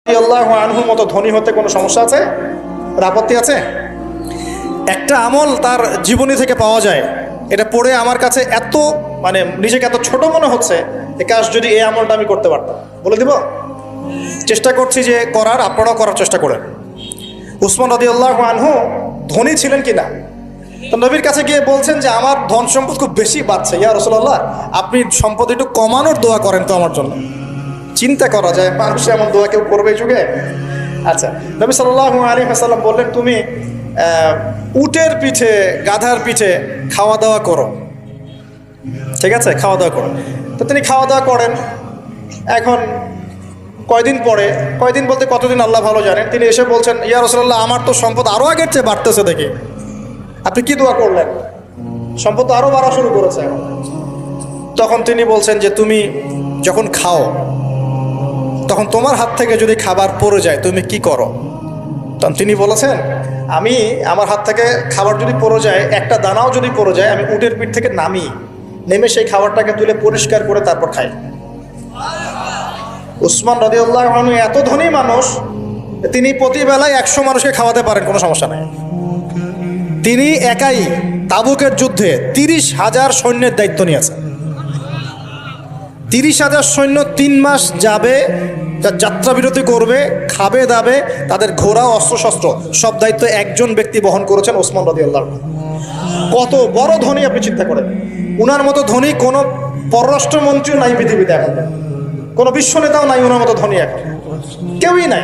রাদিয়াল্লাহু আনহুর মতো ধনী হতে কোনো সমস্যা আছে? আপত্তি আছে? একটা আমল তার জীবনী থেকে পাওয়া যায়, এটা পড়ে আমার কাছে এত নিজেকে এত ছোট মনে হচ্ছে, কাশ যদি এই আমলটা আমি করতে পারতাম। বলে দিব? চেষ্টা করছি যে করার, আপনারাও করার চেষ্টা করেন। উসমান রাদিয়াল্লাহু আনহু ধনী ছিলেন কিনা, তো নবীর কাছে গিয়ে বলছেন যে আমার ধন সম্পদ খুব বেশি বাড়ছে, ইয়া রাসূলুল্লাহ আপনি সম্পদ একটু কমানোর দোয়া করেন তো আমার জন্য। চিন্তা করা যায় মানুষ এমন দোয়া কেউ করবে এই যুগে? আচ্ছা, নবী সাল্লাল্লাহু আলাইহি ওয়াসাল্লাম বললেন তুমি উটের পিঠে, গাধার পিঠে খাওয়া দাওয়া করো, ঠিক আছে, খাওয়া দাওয়া করো। তো তিনি খাওয়া দাওয়া করেন। এখন কয়দিন বলতে কতদিন আল্লাহ ভালো জানেন, তিনি এসে বলছেন ইয়া রাসূলুল্লাহ আমার তো সম্পদ আরও আগের চেয়ে বাড়তেছে দেখি, আপনি কি দোয়া করলেন? সম্পদ তো আরও বাড়া শুরু করেছে এখন। তখন তিনি বলছেন যে তুমি যখন খাও তখন তোমার হাত থেকে যদি খাবার পড়ে যায় তুমি কি করো? তখন তিনি বলেছেন আমি আমার হাত থেকে খাবার যদি পড়ে যায়, একটা দানাও যদি পড়ে যায়, আমি উটের পিঠ থেকে নেমে সেই খাবারটাকে তুলে পরিষ্কার করে তারপর খাই। উসমান রাদিয়াল্লাহু আনহু এত ধনী মানুষ, তিনি প্রতিবেলায় 100 মানুষকে খাওয়াতে পারেন, কোনো সমস্যা নেই। তিনি একাই তাবুকের যুদ্ধে 30,000 সৈন্যের দায়িত্ব নিয়েছেন। 30,000 সৈন্য 3 মাস যাবে, যাত্রা বিরতি করবে, খাবে দাবে, তাদের ঘোড়া অস্ত্রশস্ত্র সব দায়িত্ব একজন ব্যক্তি বহন করেছেন, ওসমান রাদিয়াল্লাহু আনহু। কত বড় ধনী আপনি চিন্তা করেন। উনার মতো ধনী কোনো পররাষ্ট্রমন্ত্রীও নাই পৃথিবীতে এখন, কোনো বিশ্ব নেতাও নাই ওনার মতো ধনী এখন, কেউই নাই।